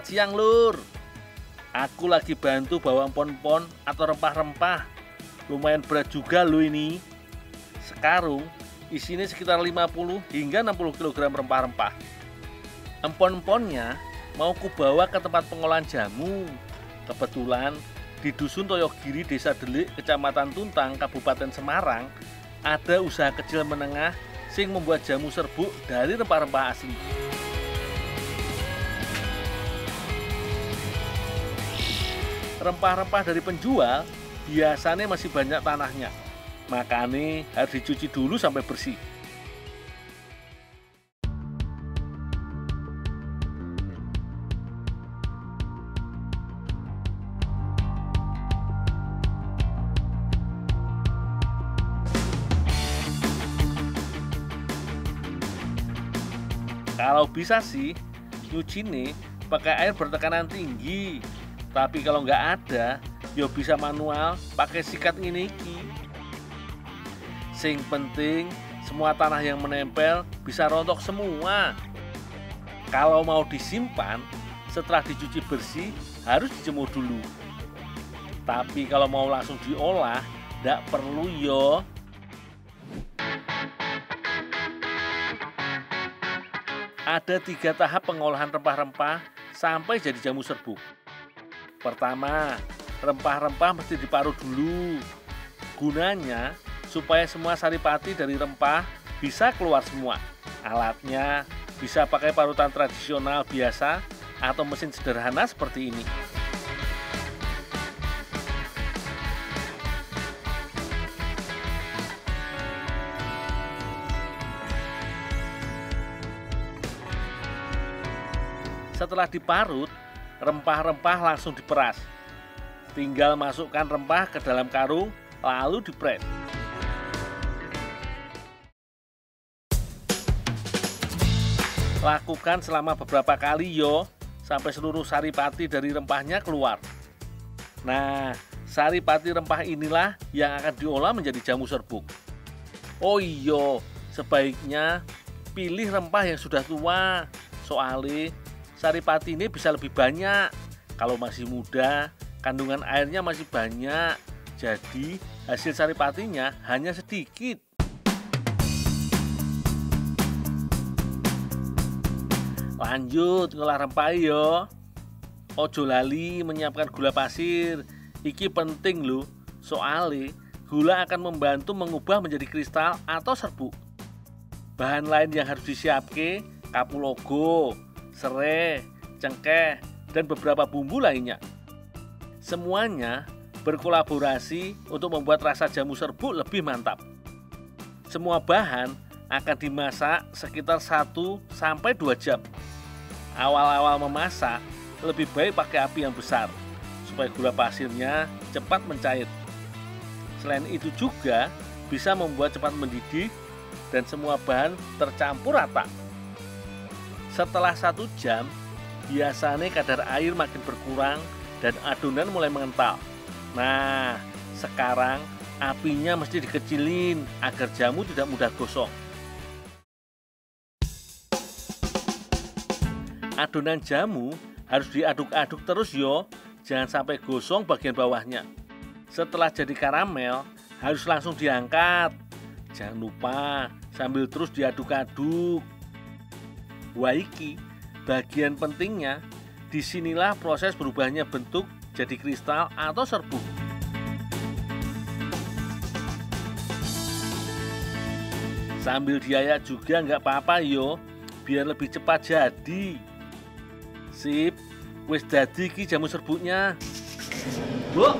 Selamat siang, Lur. Aku lagi bantu bawa empon-empon atau rempah-rempah. Lumayan berat juga loh ini. Sekarung isinya sekitar 50 hingga 60 kg rempah-rempah. Empon-emponnya mau kubawa ke tempat pengolahan jamu. Kebetulan di Dusun Toyogiri, Desa Delik, Kecamatan Tuntang, Kabupaten Semarang, ada usaha kecil menengah sing membuat jamu serbuk dari rempah-rempah asli. Rempah-rempah dari penjual biasanya masih banyak tanahnya, makanya harus dicuci dulu sampai bersih. Kalau bisa sih, nyuci nih pakai air bertekanan tinggi. Tapi kalau nggak ada, yo bisa manual pakai sikat ini. Sing penting semua tanah yang menempel bisa rontok semua. Kalau mau disimpan, setelah dicuci bersih harus dijemur dulu. Tapi kalau mau langsung diolah, nggak perlu yo. Ada 3 tahap pengolahan rempah-rempah sampai jadi jamu serbuk. Pertama, rempah-rempah mesti diparut dulu. Gunanya supaya semua saripati dari rempah bisa keluar semua. Alatnya bisa pakai parutan tradisional biasa atau mesin sederhana seperti ini. Setelah diparut, rempah-rempah langsung diperas. Tinggal masukkan rempah ke dalam karung, lalu dipres. Lakukan selama beberapa kali yo, sampai seluruh saripati dari rempahnya keluar. Nah, saripati rempah inilah yang akan diolah menjadi jamu serbuk. Oh iya, sebaiknya pilih rempah yang sudah tua, soalnya saripati ini bisa lebih banyak. Kalau masih muda, kandungan airnya masih banyak. Jadi hasil saripatinya hanya sedikit. Lanjut ngolah rempah yo. Ojo lali menyiapkan gula pasir. Iki penting loh. Soalnya gula akan membantu mengubah menjadi kristal atau serbuk. Bahan lain yang harus disiapkan kapulaga, serai, cengkeh, dan beberapa bumbu lainnya. Semuanya berkolaborasi untuk membuat rasa jamu serbuk lebih mantap. Semua bahan akan dimasak sekitar 1-2 jam. Awal-awal memasak, lebih baik pakai api yang besar, supaya gula pasirnya cepat mencair. Selain itu juga bisa membuat cepat mendidih dan semua bahan tercampur rata. Setelah 1 jam, biasanya kadar air makin berkurang dan adonan mulai mengental. Nah, sekarang apinya mesti dikecilin agar jamu tidak mudah gosong. Adonan jamu harus diaduk-aduk terus yo, jangan sampai gosong bagian bawahnya. Setelah jadi karamel, harus langsung diangkat. Jangan lupa sambil terus diaduk-aduk. Waiki, bagian pentingnya, disinilah proses berubahnya bentuk jadi kristal atau serbuk. Sambil diayak juga nggak apa-apa yo, biar lebih cepat jadi. Sip, wis dadi ki jamu serbuknya. Bu,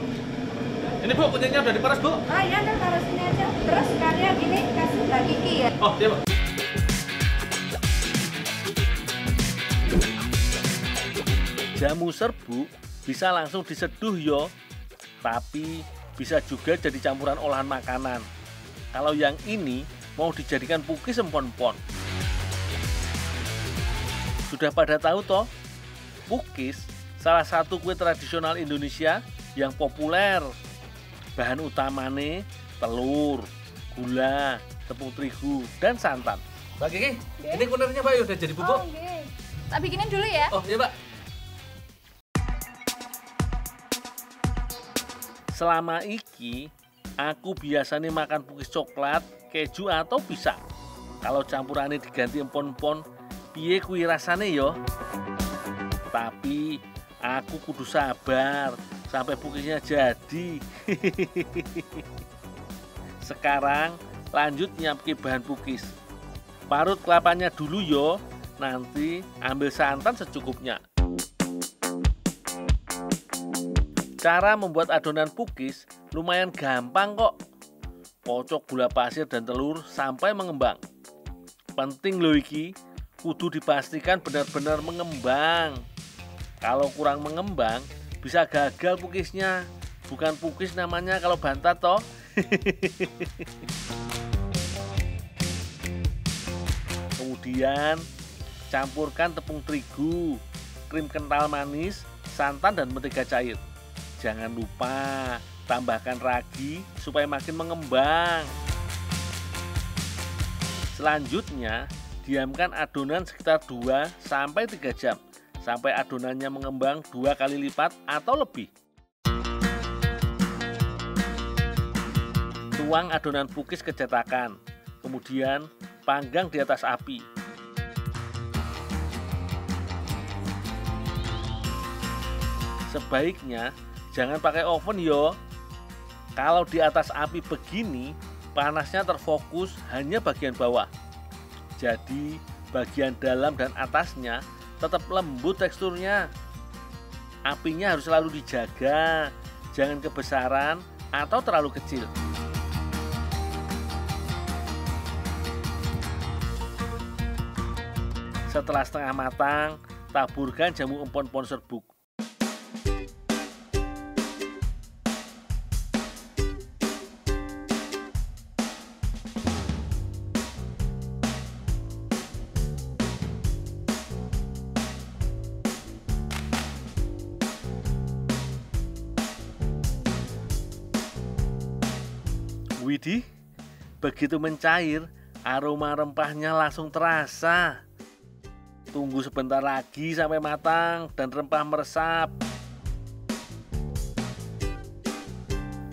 ini bu, kunyitnya udah diperas bu. Oh iya, udah taruh sini aja. Terus sekalian ini kasih Mbak Kiki ya. Oh iya bu. Jamu serbuk bisa langsung diseduh yo, tapi bisa juga jadi campuran olahan makanan. Kalau yang ini mau dijadikan pukis empon-empon. Sudah pada tahu toh, pukis salah satu kue tradisional Indonesia yang populer. Bahan utamanya telur, gula, tepung terigu, dan santan. Mbak Kiki, ini kunernya Mbak udah jadi bubuk. Oh, okay. Tak bikinin dulu ya. Oh iya Mbak. Selama iki aku biasanya makan pukis coklat, keju atau pisang. Kalau campurannya diganti empon-empon, piye kuwi rasane yo? Tapi aku kudu sabar sampai pukisnya jadi. Sekarang lanjut nyiapke bahan pukis. Parut kelapanya dulu yo, nanti ambil santan secukupnya. Cara membuat adonan pukis lumayan gampang kok. Kocok gula pasir dan telur sampai mengembang. Penting loh iki, kudu dipastikan benar-benar mengembang. Kalau kurang mengembang, bisa gagal pukisnya. Bukan pukis namanya kalau bantat toh. Kemudian campurkan tepung terigu, krim kental manis, santan dan mentega cair. Jangan lupa tambahkan ragi supaya makin mengembang. Selanjutnya, diamkan adonan sekitar 2-3 jam sampai adonannya mengembang 2 kali lipat atau lebih. Tuang adonan pukis ke cetakan, kemudian panggang di atas api. Sebaiknya jangan pakai oven yo. Kalau di atas api begini, panasnya terfokus hanya bagian bawah. Jadi bagian dalam dan atasnya tetap lembut teksturnya. Apinya harus selalu dijaga, jangan kebesaran atau terlalu kecil. Setelah setengah matang, taburkan jamu empon-empon serbuk. Widih, begitu mencair, aroma rempahnya langsung terasa. Tunggu sebentar lagi sampai matang dan rempah meresap.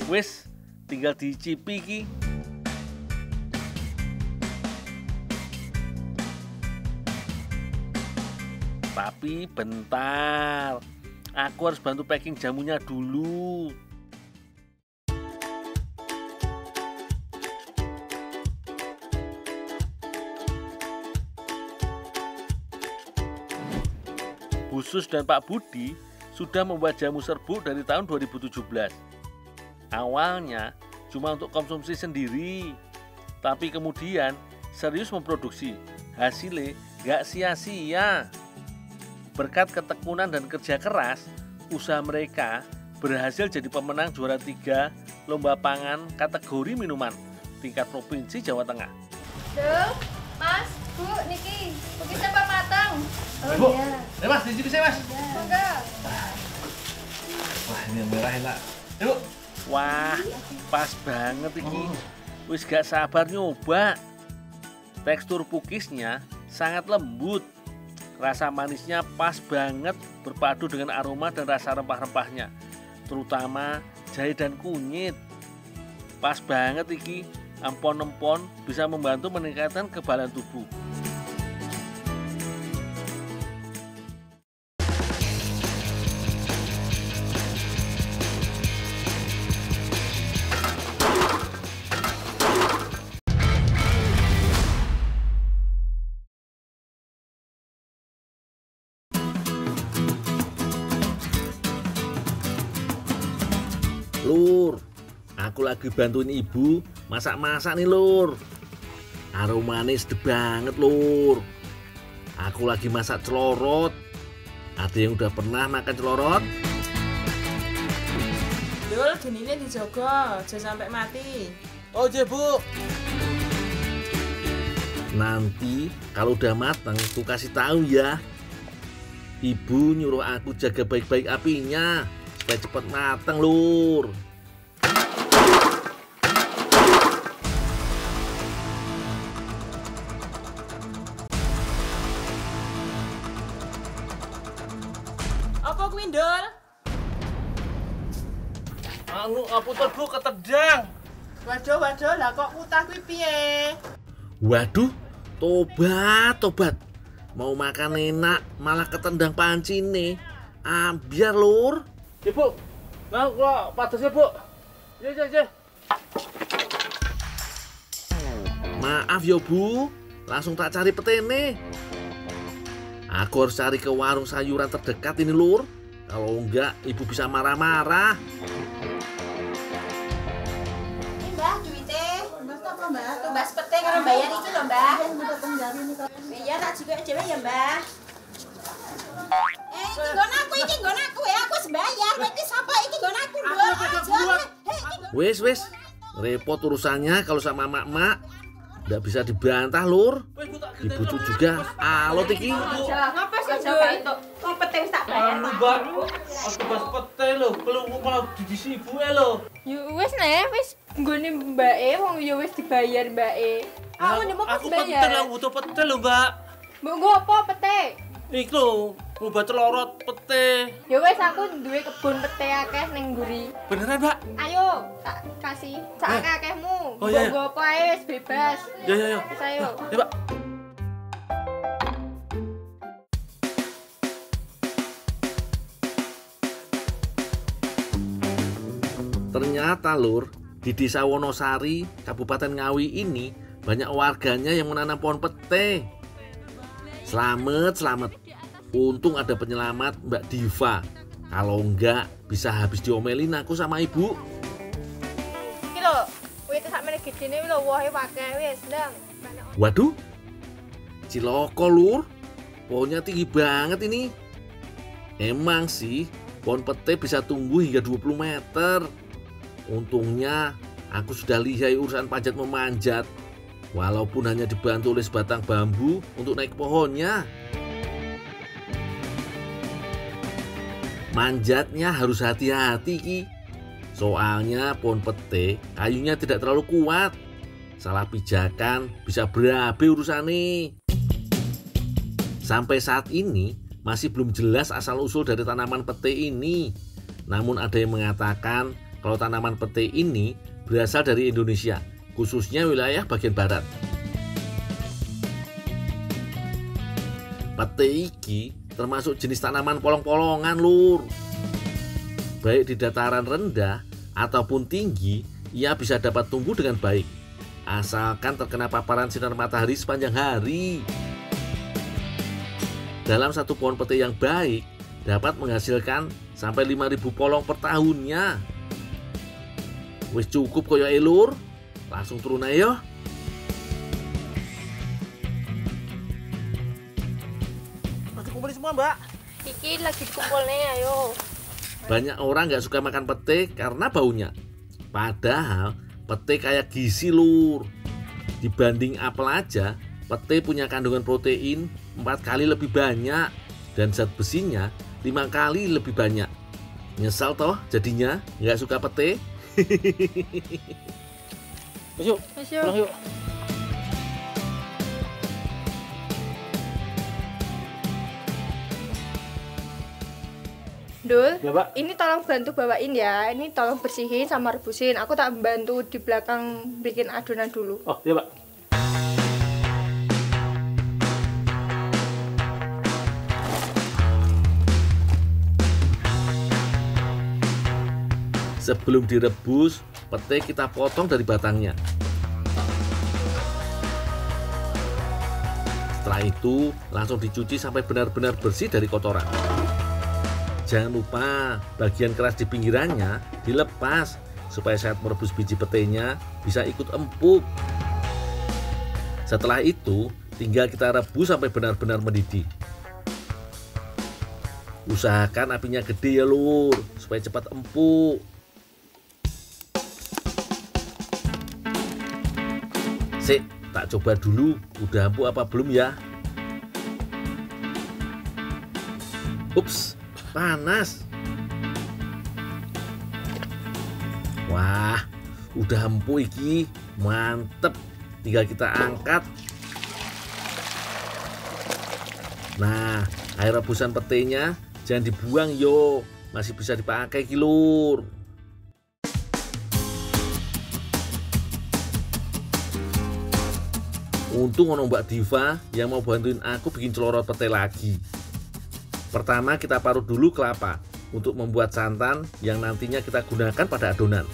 Wis, tinggal dicipi ki. Tapi bentar, aku harus bantu packing jamunya dulu. Bu Sus dan Pak Budi sudah membuat jamu serbuk dari tahun 2017. Awalnya cuma untuk konsumsi sendiri, tapi kemudian serius memproduksi. Hasilnya gak sia-sia. Berkat ketekunan dan kerja keras, usaha mereka berhasil jadi pemenang juara 3 lomba pangan kategori minuman tingkat provinsi Jawa Tengah. Duh, Mas, Bu, niki, pukis sampai matang. Oh Bu, iya. Mas, dicipi saya Mas. Monggo. Wah, ini yang merah enak. Yuk. Wah, pas banget iki. Wis gak sabar nyoba. Tekstur pukisnya sangat lembut. Rasa manisnya pas banget berpadu dengan aroma dan rasa rempah-rempahnya. Terutama jahe dan kunyit. Pas banget iki, empon-empon bisa membantu meningkatkan kekebalan tubuh. Lur, aku lagi bantuin ibu masak-masak nih lur. Aromanya sedap banget lur. Aku lagi masak celorot. Ada yang udah pernah makan celorot? Dul, genine dijogo, aja sampai mati. Oh iya bu. Nanti kalau udah matang aku kasih tahu ya. Ibu nyuruh aku jaga baik-baik apinya supaya cepat matang lur. Apa kuwi, Dul? Puter Bu ketendang. Waduh, lah kok kutah kuwi piye? Waduh, tobat. Mau makan enak malah ketendang panci nih. Biar lur. Ibu, nah kok padasnya Bu. Ya. Maaf ya Bu, langsung tak cari petene. Aku harus cari ke warung sayuran terdekat ini lur. Kalau enggak, ibu bisa marah-marah. Mbah, duite. Mbah apa, Mbah? Tumbas pete karo bayar iki lho, Mbah. Iya, tak jikoke dhewe ya, Mbah. Iki nggon aku ya, aku wis bayar. Iki sapa iki nggon aku, Mbah? Wes, repot urusannya kalau sama mak-mak. Nggak bisa dibantah lur. Ibu tuh juga alot iki. Ngapa sih, Mbah? Wong pete wis tak bayar. Mbak, tumbas pete lho, pelungku malah didisi ibuke lho. Yo wis wis nggone mbake wong yo wis dibayar mbake. Aku ndek mau Aku bayar. pete lah butuh pete lho, Mbak. Mbok nggo apa pete? Iki lho, ngobat lorot pete. Ya wis aku duwe kebun pete akeh ning mburi. Beneran, Mbak? Ayo, tak kasih sak akehmu. Oh, iya. Nggo apa ae wis bebas. Ya. Wis ayo. Ya, Mbak. Ternyata lur, di Desa Wonosari, Kabupaten Ngawi ini banyak warganya yang menanam pohon pete. Selamat. Untung ada penyelamat Mbak Diva. Kalau enggak, bisa habis diomelin aku sama ibu. Iki lho, wit sak meneh gedene lho wohe akeh wis ndang. Waduh, ciloko lur, pohonnya tinggi banget ini. Emang sih, pohon pete bisa tumbuh hingga 20 meter. Untungnya, aku sudah lihai urusan panjat memanjat. Walaupun hanya dibantu oleh sebatang bambu untuk naik pohonnya. Manjatnya harus hati-hati Ki. Soalnya pohon pete kayunya tidak terlalu kuat. Salah pijakan bisa berabe urusannya. Sampai saat ini masih belum jelas asal-usul dari tanaman pete ini. Namun ada yang mengatakan kalau tanaman pete ini berasal dari Indonesia, khususnya wilayah bagian barat. Pete iki termasuk jenis tanaman polong-polongan lur. Baik di dataran rendah ataupun tinggi, ia bisa dapat tumbuh dengan baik. Asalkan terkena paparan sinar matahari sepanjang hari. Dalam satu pohon pete yang baik, dapat menghasilkan sampai 5.000 polong per tahunnya. Wis cukup koyo lur. Langsung turun ayo. Masih kumpulin semua, Mbak. Iki lagi kumpulne ayo. Banyak orang nggak suka makan pete karena baunya. Padahal pete kayak gizi lur. Dibanding apel aja, pete punya kandungan protein 4 kali lebih banyak dan zat besinya 5 kali lebih banyak. Nyesal toh jadinya nggak suka pete? Yuk, pulang yuk. Dul, Ya, Mbak. ini tolong bantu bawain ya. Ini tolong bersihin sama rebusin. Aku tak bantu di belakang bikin adonan dulu. Oh, iya, Mbak. Sebelum direbus, pete kita potong dari batangnya. Setelah itu, langsung dicuci sampai benar-benar bersih dari kotoran. Jangan lupa, bagian keras di pinggirannya dilepas supaya saat merebus biji petenya bisa ikut empuk. Setelah itu, tinggal kita rebus sampai benar-benar mendidih. Usahakan apinya gede ya lur, supaya cepat empuk. Sik, tak coba dulu udah empuk apa belum ya. Ups, panas. Wah, udah empuk iki, mantep. Tinggal kita angkat. Nah, air rebusan petenya jangan dibuang yo, masih bisa dipakai ki lur. Untung ono Mbak Diva yang mau bantuin aku bikin celorot pete lagi. Pertama kita parut dulu kelapa untuk membuat santan yang nantinya kita gunakan pada adonan.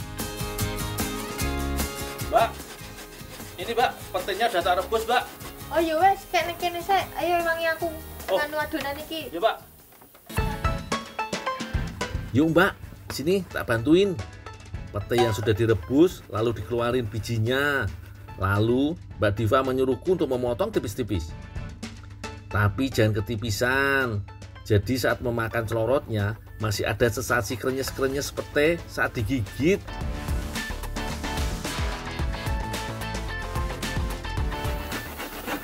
Mbak, ini Mbak, petenya udah tak rebus Mbak. Oh ya wes, kene saya. Ayo wangi aku Oh. nganu adonan iki. Ya Mbak. Yuk Mbak, sini tak bantuin. Pete yang sudah direbus lalu dikeluarin bijinya. Lalu Mbak Diva menyuruhku untuk memotong tipis-tipis. Tapi jangan ketipisan. Jadi saat memakan celorotnya masih ada sensasi krenyes-krenyes pete saat digigit.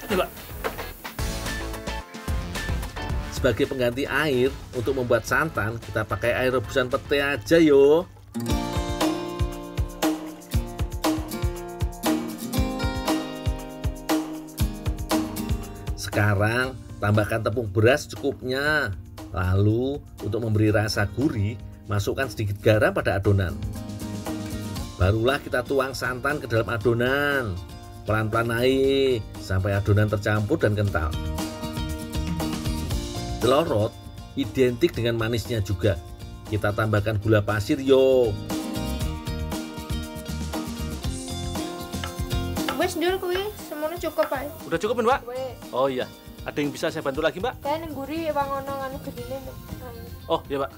Ini Mbak. Sebagai pengganti air untuk membuat santan, kita pakai air rebusan pete aja yo. Sekarang tambahkan tepung beras cukupnya. Lalu untuk memberi rasa gurih, masukkan sedikit garam pada adonan. Barulah kita tuang santan ke dalam adonan. Pelan-pelan naik sampai adonan tercampur dan kental. Celorot identik dengan manisnya juga. Kita tambahkan gula pasir yo. Wes ndul kuwi semono cukup ae. Udah cukup Mbak? Wes. Oh iya. Ada yang bisa saya bantu lagi Mbak? Kayak ning mburi wangono nganu gedine. Oh iya Mbak.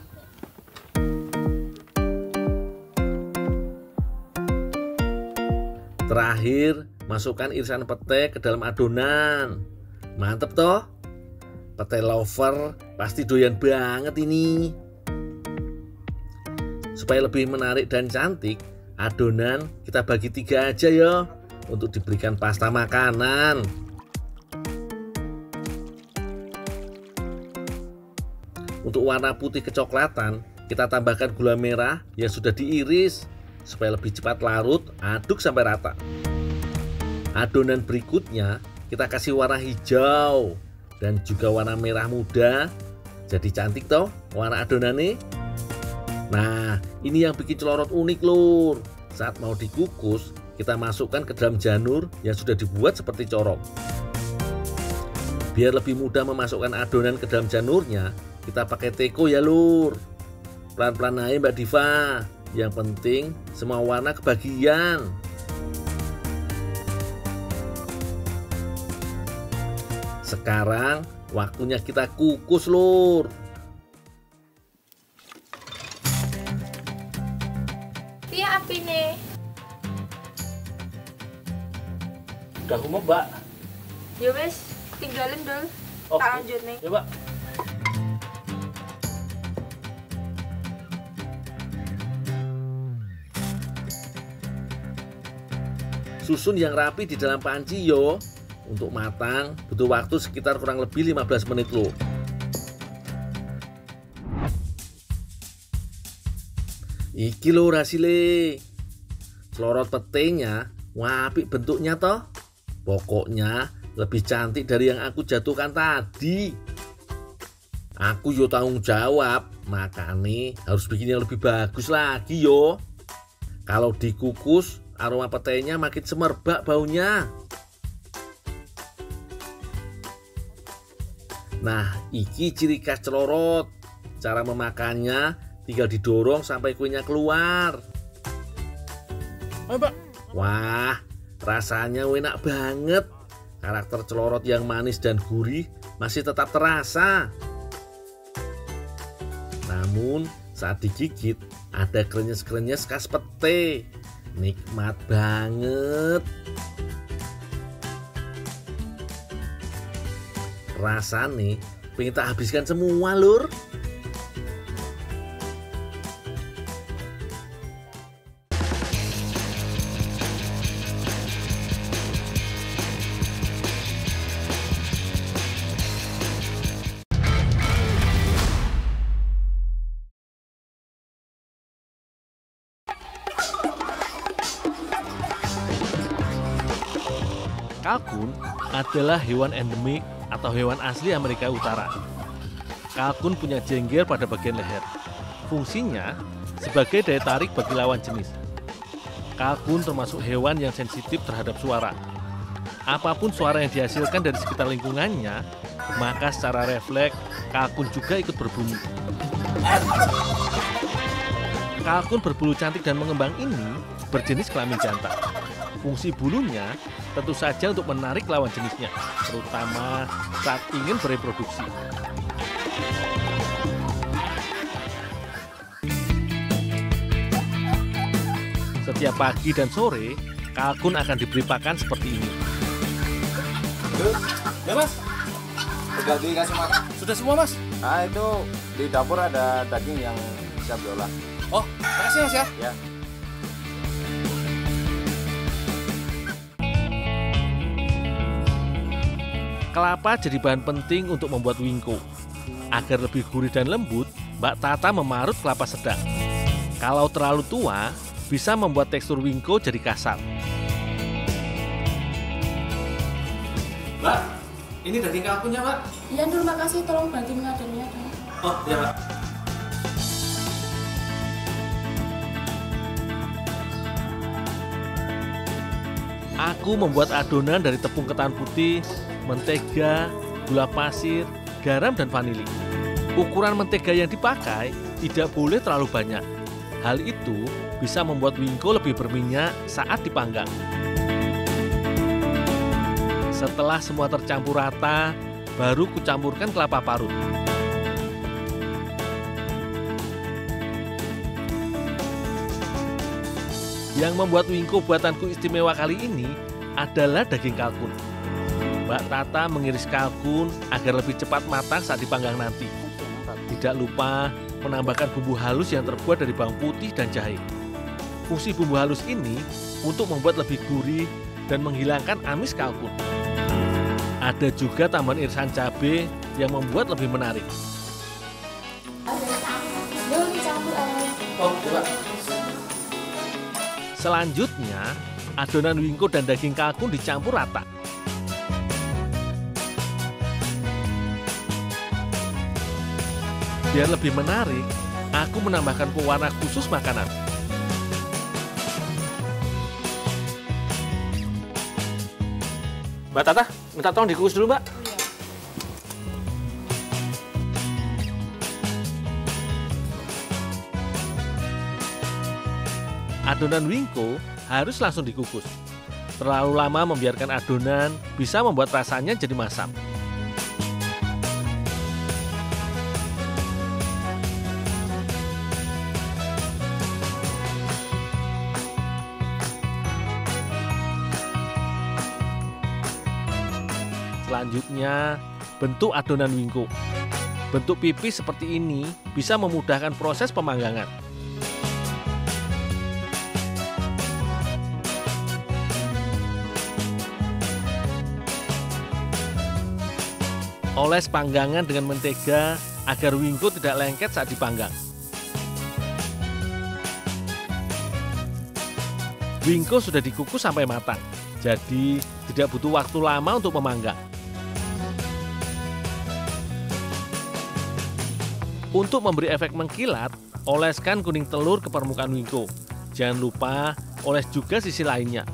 Terakhir, masukkan irisan pete ke dalam adonan. Mantep toh? Pete lover pasti doyan banget ini. Supaya lebih menarik dan cantik, adonan kita bagi 3 aja ya untuk diberikan pasta makanan. Untuk warna putih kecoklatan, kita tambahkan gula merah yang sudah diiris. Supaya lebih cepat larut, aduk sampai rata. Adonan berikutnya kita kasih warna hijau dan juga warna merah muda. Jadi cantik toh warna adonannya. Nah, ini yang bikin celorot unik lur. Saat mau dikukus, kita masukkan ke dalam janur yang sudah dibuat seperti corong. Biar lebih mudah memasukkan adonan ke dalam janurnya, kita pakai teko ya lur. Pelan-pelan aja Mbak Diva. Yang penting semua warna kebagian. Sekarang waktunya kita kukus lur. Piye apine? Udah umum Mbak. Ya wes, tinggalin dul. Oh. Tak lanjut nih. Ya Mbak. Susun yang rapi di dalam panci yo. Untuk matang butuh waktu sekitar kurang lebih 15 menit loh. Iki lho hasilnya. Celorot petenya apik bentuknya toh. Pokoknya lebih cantik dari yang aku jatuhkan tadi. Aku yo tanggung jawab, makanya harus bikin yang lebih bagus lagi yo. Kalau dikukus aroma petenya makin semerbak baunya. Nah, iki ciri khas celorot. Cara memakannya tinggal didorong sampai kuenya keluar. Ayo Mbak. Wah, rasanya enak banget. Karakter celorot yang manis dan gurih masih tetap terasa. Namun, saat digigit ada krenyes-krenyes khas pete. Nikmat banget. Rasanya pengen tak habiskan semua lur. Kalkun adalah hewan endemik atau hewan asli Amerika Utara. Kalkun punya jengger pada bagian leher. Fungsinya sebagai daya tarik bagi lawan jenis. Kalkun termasuk hewan yang sensitif terhadap suara. Apapun suara yang dihasilkan dari sekitar lingkungannya, maka secara refleks kalkun juga ikut berbunyi. Kalkun berbulu cantik dan mengembang ini berjenis kelamin jantan. Fungsi bulunya tentu saja untuk menarik lawan jenisnya, terutama saat ingin bereproduksi. Setiap pagi dan sore, kalkun akan diberi pakan seperti ini. Ya mas, udah dikasih makan? Sudah semua mas. Ah itu di dapur ada daging yang siap diolah. Oh, makasih mas ya. Ya. Kelapa jadi bahan penting untuk membuat wingko. Agar lebih gurih dan lembut, Mbak Tata memarut kelapa sedang. Kalau terlalu tua, bisa membuat tekstur wingko jadi kasar. Mbak, ini daging kalkunnya Mbak. Iya Nur, makasih, tolong bantuin ngadonnya. Oh iya Mbak. Aku membuat adonan dari tepung ketan putih, mentega, gula pasir, garam, dan vanili. Ukuran mentega yang dipakai tidak boleh terlalu banyak. Hal itu bisa membuat wingko lebih berminyak saat dipanggang. Setelah semua tercampur rata, baru kucampurkan kelapa parut. Yang membuat wingko buatanku istimewa kali ini adalah daging kalkun. Mbak Tata mengiris kalkun agar lebih cepat matang saat dipanggang nanti. Tidak lupa menambahkan bumbu halus yang terbuat dari bawang putih dan jahe. Fungsi bumbu halus ini untuk membuat lebih gurih dan menghilangkan amis kalkun. Ada juga tambahan irisan cabai yang membuat lebih menarik. Oh coba. Selanjutnya, adonan wingko dan daging kalkun dicampur rata. Biar lebih menarik, aku menambahkan pewarna khusus makanan. Mbak Tata, minta tolong dikukus dulu Mbak. Adonan wingko harus langsung dikukus. Terlalu lama membiarkan adonan bisa membuat rasanya jadi masam. Selanjutnya, bentuk adonan wingko. Bentuk pipih seperti ini bisa memudahkan proses pemanggangan. Oles panggangan dengan mentega agar wingko tidak lengket saat dipanggang. Wingko sudah dikukus sampai matang, jadi tidak butuh waktu lama untuk memanggang. Untuk memberi efek mengkilat, oleskan kuning telur ke permukaan wingko. Jangan lupa oles juga sisi lainnya.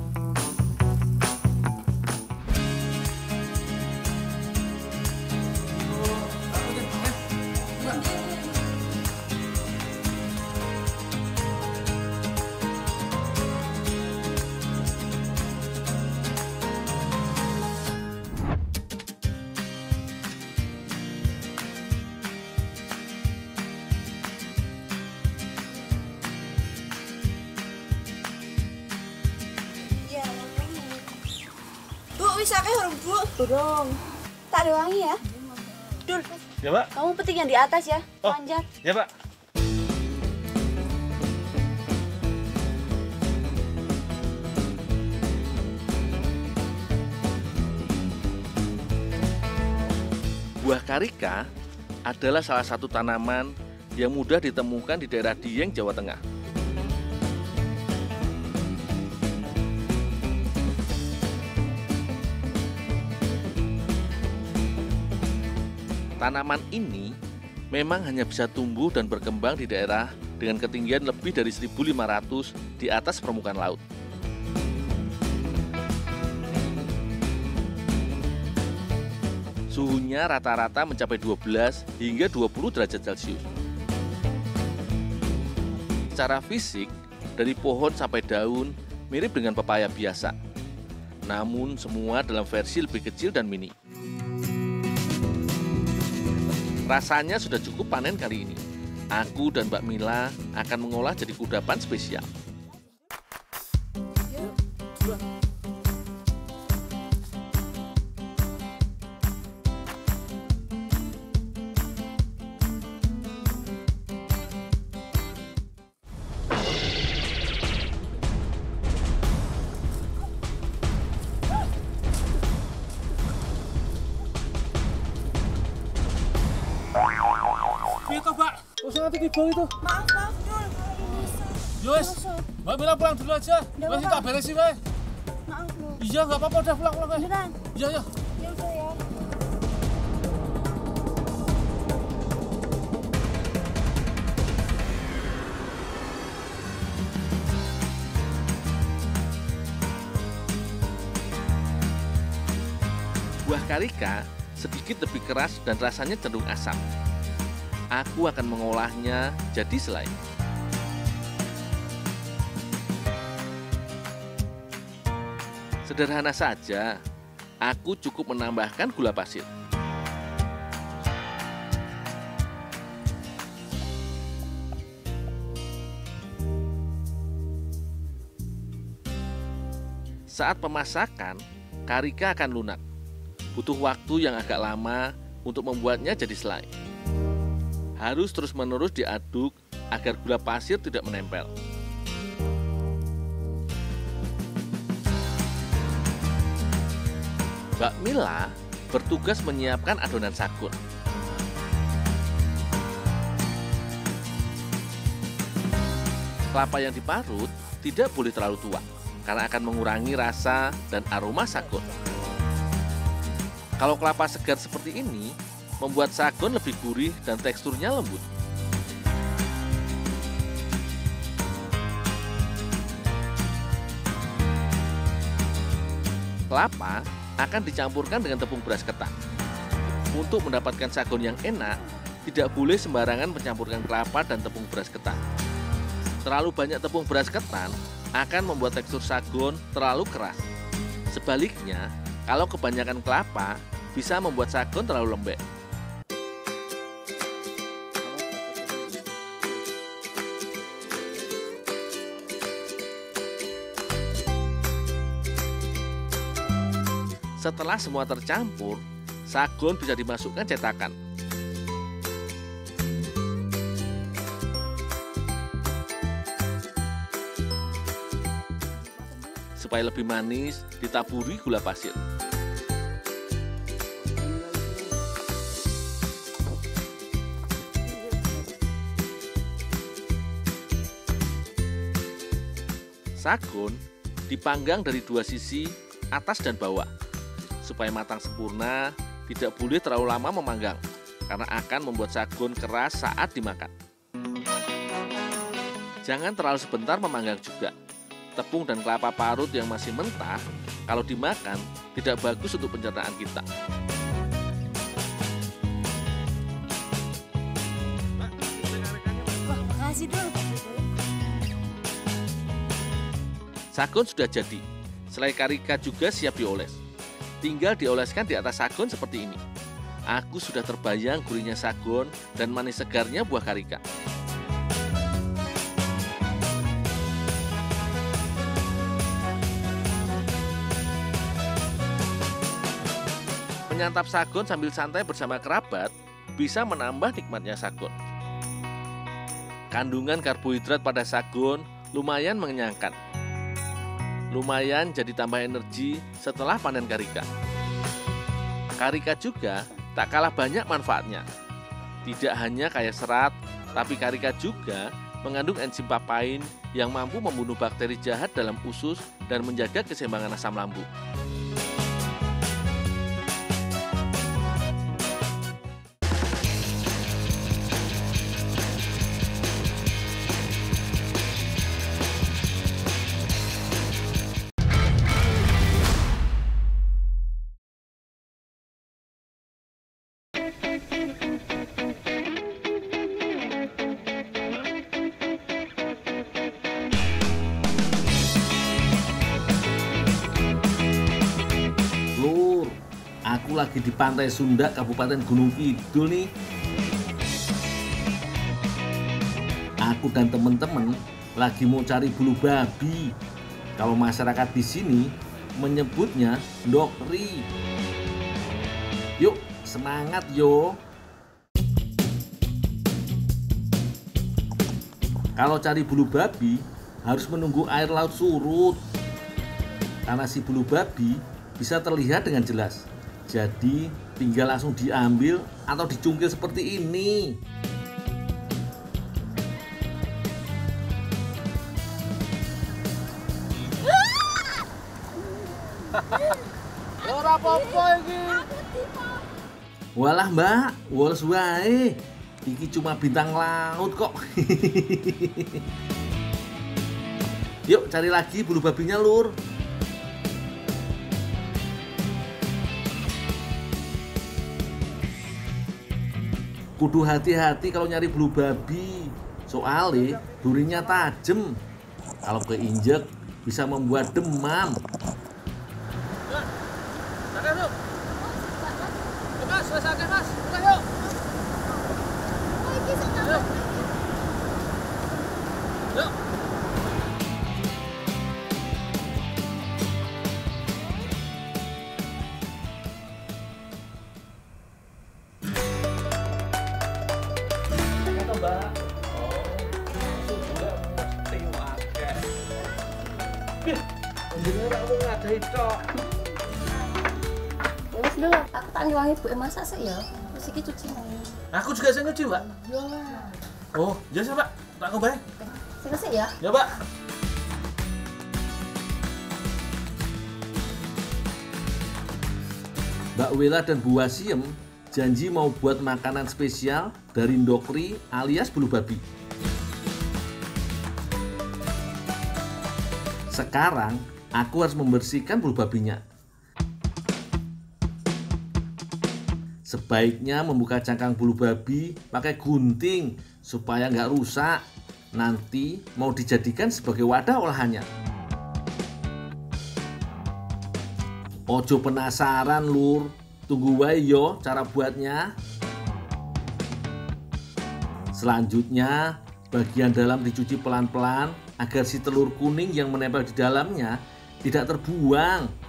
Wis akeh urung, Bu? Urung. Tak ada wangi ya? Dul, Ya Mbak. kamu petik yang di atas ya. Oh. Panjat. Ya Pak. Buah karika adalah salah satu tanaman yang mudah ditemukan di daerah Dieng, Jawa Tengah. Tanaman ini memang hanya bisa tumbuh dan berkembang di daerah dengan ketinggian lebih dari 1.500 di atas permukaan laut. Suhunya rata-rata mencapai 12 hingga 20 derajat Celcius. Secara fisik, dari pohon sampai daun mirip dengan pepaya biasa. Namun semua dalam versi lebih kecil dan mini. Rasanya sudah cukup panen kali ini. Aku dan Mbak Mila akan mengolah jadi kudapan spesial. Itu, Mbak. Usah nanti tiba itu. Maaf, Dul. Yowes, Mbak Mila pulang dulu aja. Masih tak beresin, Mbak. Maaf, Dul. Iya, nggak apa-apa. Udah pulang, Mbak. Beneran? Iya, iya. Ya udah ya. Buah karika sedikit lebih keras dan rasanya cenderung asam. Aku akan mengolahnya jadi selai. Sederhana saja, aku cukup menambahkan gula pasir. Saat pemasakan, karika akan lunak. Butuh waktu yang agak lama untuk membuatnya jadi selai. Harus terus-menerus diaduk agar gula pasir tidak menempel. Mbak Mila bertugas menyiapkan adonan sagun. Kelapa yang diparut tidak boleh terlalu tua, karena akan mengurangi rasa dan aroma sagun. Kalau kelapa segar seperti ini, membuat sagun lebih gurih dan teksturnya lembut. Kelapa akan dicampurkan dengan tepung beras ketan. Untuk mendapatkan sagun yang enak, tidak boleh sembarangan mencampurkan kelapa dan tepung beras ketan. Terlalu banyak tepung beras ketan akan membuat tekstur sagun terlalu keras. Sebaliknya, kalau kebanyakan kelapa, bisa membuat sagun terlalu lembek. Setelah semua tercampur, sagun bisa dimasukkan cetakan. Supaya lebih manis, ditaburi gula pasir. Sagun dipanggang dari dua sisi, atas dan bawah. Supaya matang sempurna, tidak boleh terlalu lama memanggang, karena akan membuat sagun keras saat dimakan. Jangan terlalu sebentar memanggang juga. Tepung dan kelapa parut yang masih mentah, kalau dimakan, tidak bagus untuk pencernaan kita. Makasih, Dul. Sagun sudah jadi. Selai karika juga siap dioles. Tinggal dioleskan di atas sagun seperti ini. Aku sudah terbayang gurihnya sagun dan manis segarnya buah karika. Menyantap sagun sambil santai bersama kerabat bisa menambah nikmatnya sagun. Kandungan karbohidrat pada sagun lumayan mengenyangkan. Lumayan jadi tambah energi setelah panen karika. Karika juga tak kalah banyak manfaatnya. Tidak hanya kaya serat, tapi karika juga mengandung enzim papain yang mampu membunuh bakteri jahat dalam usus dan menjaga keseimbangan asam lambung. lagi di Pantai Sunda, Kabupaten Gunung Kidul nih. Aku dan temen-temen lagi mau cari bulu babi. Kalau masyarakat di sini menyebutnya ndokri. Yuk, semangat yo. Kalau cari bulu babi harus menunggu air laut surut. Karena si bulu babi bisa terlihat dengan jelas. Jadi tinggal langsung diambil atau dicungkil seperti ini. Ora apa-apa iki. Walah mbak, woles wae. Iki cuma bintang laut kok. Yuk cari lagi bulu babinya lur. Kudu hati-hati kalau nyari bulu babi. Soalnya durinya tajam. Kalau keinjek bisa membuat demam. Sakit yuk. Mas, sakit mas. Buka yuk. Yuk. Yuk. Kata mbak. Oh, maksud juga mesti wakil. Bener aku ngadain tok. Wes lho, aku tak ngiwangi Bu masak sik ya. Terus iki cuci nang. Aku juga sing nyuci, Mbak. Yo lah. Oh, ya sih, Pak. Tak aku bae. Sing sik ya. Ya, Pak. Mbak Wela dan Bu Wasiem janji mau buat makanan spesial dari ndokri alias bulu babi. Sekarang aku harus membersihkan bulu babinya. Sebaiknya membuka cangkang bulu babi pakai gunting supaya nggak rusak. Nanti mau dijadikan sebagai wadah olahannya. Ojo penasaran lur, tunggu wae yo cara buatnya. Selanjutnya bagian dalam dicuci pelan-pelan agar si telur kuning yang menempel di dalamnya tidak terbuang.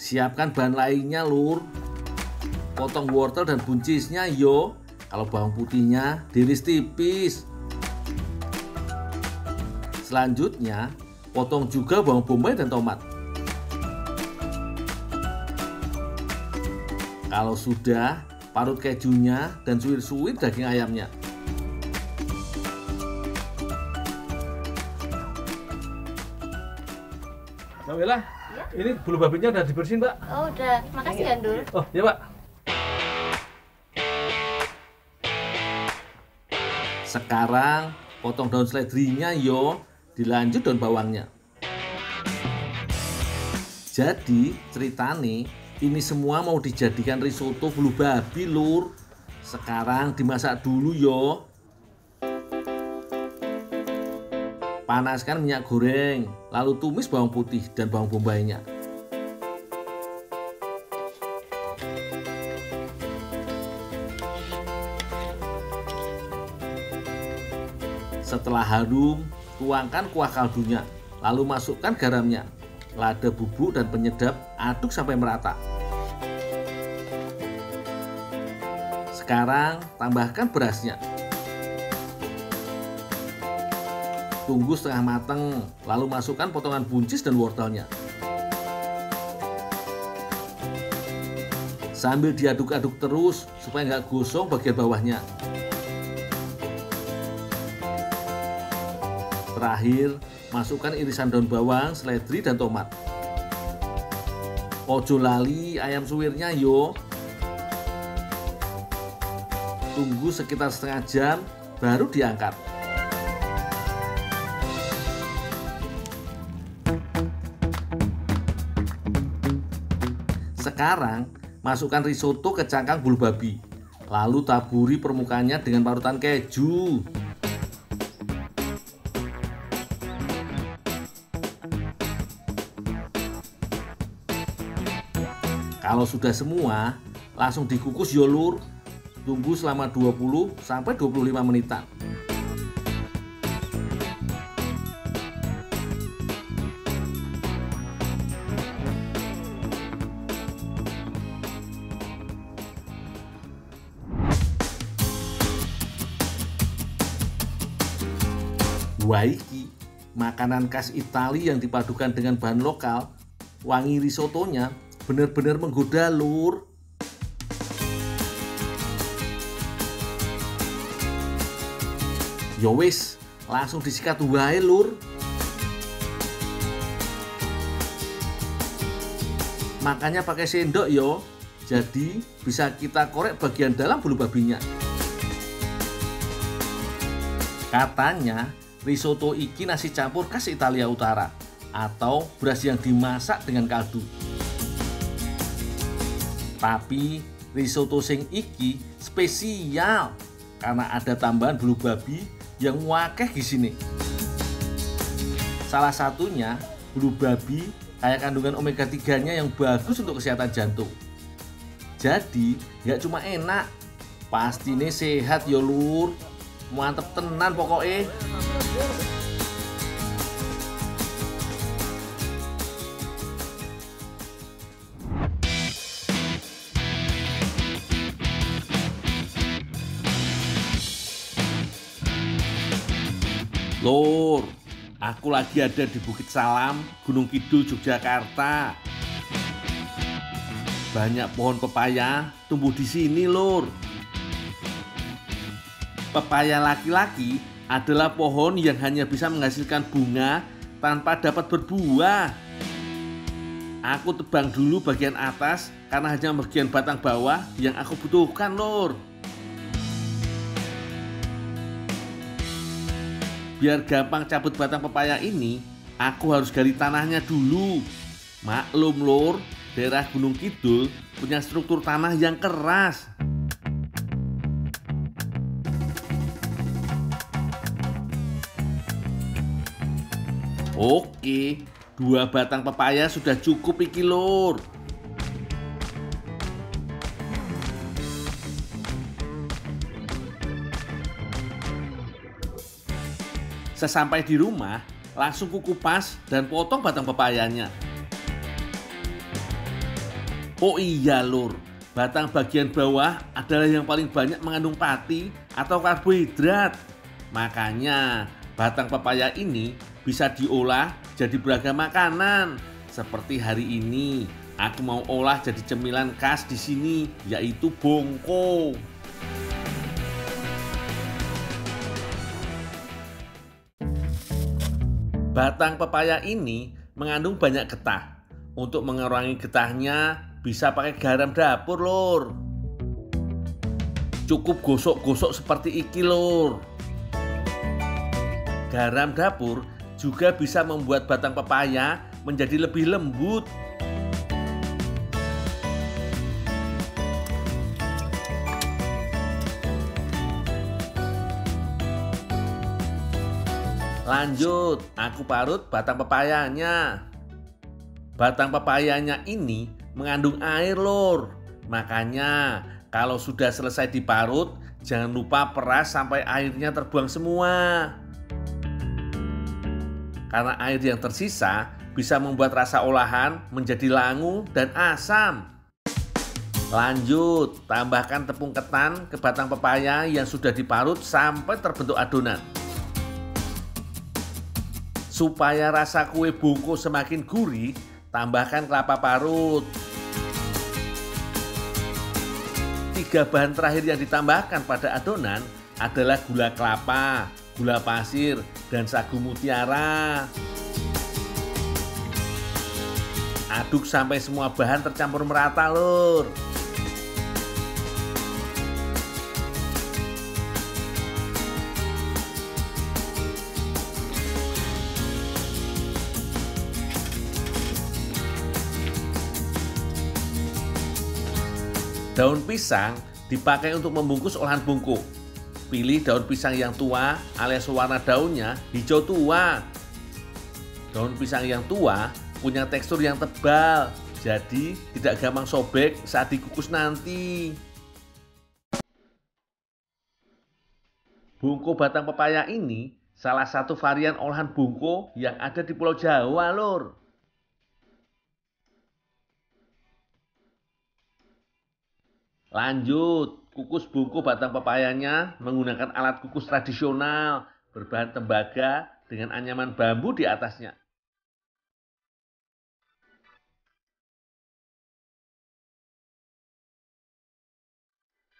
Siapkan bahan lainnya lur. Potong wortel dan buncisnya yo. Kalau bawang putihnya diiris tipis. Selanjutnya potong juga bawang bombay dan tomat. Kalau sudah, parut kejunya dan suwir-suwir daging ayamnya. Mbak Wela, ini bulu babinya udah dibersihin, Mbak. Oh, udah. Makasih ya, Ndul. Oh, ya, Pak. Sekarang potong daun seledrinya yo, dilanjut daun bawangnya. Jadi ceritane ini semua mau dijadikan risotto bulu babi lur. Sekarang dimasak dulu yo. Panaskan minyak goreng, lalu tumis bawang putih dan bawang bombaynya. Setelah harum, tuangkan kuah kaldunya, lalu masukkan garamnya, lada bubuk dan penyedap, aduk sampai merata. Sekarang tambahkan berasnya. Tunggu setengah matang, lalu masukkan potongan buncis dan wortelnya. Sambil diaduk-aduk terus supaya nggak gosong bagian bawahnya. Terakhir, masukkan irisan daun bawang, seledri, dan tomat. Ojo lali ayam suwirnya yo. Tunggu sekitar setengah jam, baru diangkat. Sekarang, masukkan risotto ke cangkang bulu babi. Lalu taburi permukaannya dengan parutan keju. Kalau sudah semua, langsung dikukus yo lur. Tunggu selama 20 sampai 25 menitan. Wah, iki makanan khas Italia yang dipadukan dengan bahan lokal. Wangi risottonya benar-benar menggoda lur. Yo wis, langsung disikat wae lur. Makannya pakai sendok yo. Jadi bisa kita korek bagian dalam bulu babinya. Katanya risotto iki nasi campur khas Italia Utara atau beras yang dimasak dengan kaldu. Tapi risotto sing iki spesial karena ada tambahan bulu babi yang wakeh di sini. Salah satunya bulu babi kaya kandungan omega 3-nya yang bagus untuk kesehatan jantung. Jadi gak cuma enak, pastinya sehat yo lur. Mantep tenan pokoknya. Lur, aku lagi ada di Bukit Salam, Gunung Kidul, Yogyakarta. Banyak pohon pepaya tumbuh di sini, lur. Pepaya laki-laki adalah pohon yang hanya bisa menghasilkan bunga tanpa dapat berbuah. Aku tebang dulu bagian atas karena hanya bagian batang bawah yang aku butuhkan, lur. Biar gampang cabut batang pepaya ini, aku harus gali tanahnya dulu. Maklum lur, daerah Gunung Kidul punya struktur tanah yang keras. Oke, 2 batang pepaya sudah cukup iki lur. Sesampai di rumah, langsung kukupas dan potong batang pepayanya. Oh iya lur, batang bagian bawah adalah yang paling banyak mengandung pati atau karbohidrat. Makanya batang pepaya ini bisa diolah jadi beragam makanan. Seperti hari ini, aku mau olah jadi cemilan khas di sini, yaitu bongko. Batang pepaya ini mengandung banyak getah. Untuk mengurangi getahnya, bisa pakai garam dapur, lur. Cukup gosok-gosok seperti iki, lur. Garam dapur juga bisa membuat batang pepaya menjadi lebih lembut. Lanjut, aku parut batang pepayanya. Batang pepayanya ini mengandung air, lur. Makanya kalau sudah selesai diparut, jangan lupa peras sampai airnya terbuang semua. Karena air yang tersisa bisa membuat rasa olahan menjadi langu dan asam. Lanjut, tambahkan tepung ketan ke batang pepaya yang sudah diparut sampai terbentuk adonan. Supaya rasa kue bongko semakin gurih, tambahkan kelapa parut. 3 bahan terakhir yang ditambahkan pada adonan adalah gula kelapa, gula pasir, dan sagu mutiara. Aduk sampai semua bahan tercampur merata, lur. Daun pisang dipakai untuk membungkus olahan bongko. Pilih daun pisang yang tua alias warna daunnya hijau tua. Daun pisang yang tua punya tekstur yang tebal, jadi tidak gampang sobek saat dikukus nanti. Bungko batang pepaya ini salah satu varian olahan bungko yang ada di Pulau Jawa, Lur. Lanjut, kukus bungko batang pepayanya menggunakan alat kukus tradisional berbahan tembaga dengan anyaman bambu di atasnya.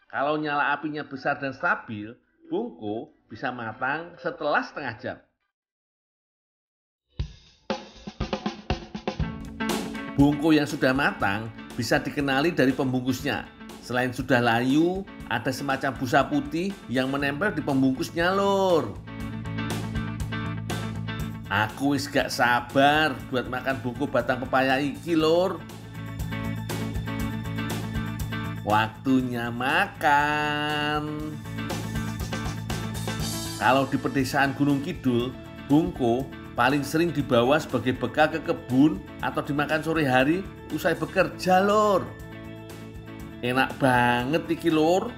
Kalau nyala apinya besar dan stabil, bungko bisa matang setelah setengah jam. Bungko yang sudah matang bisa dikenali dari pembungkusnya. Selain sudah layu, ada semacam busa putih yang menempel di pembungkusnya, Lur. Aku wis gak sabar buat makan bungko batang pepaya iki, Lur. Waktunya makan. Kalau di pedesaan Gunung Kidul, bungko paling sering dibawa sebagai bekal ke kebun atau dimakan sore hari usai bekerja, Lur. Enak banget iki, Lur.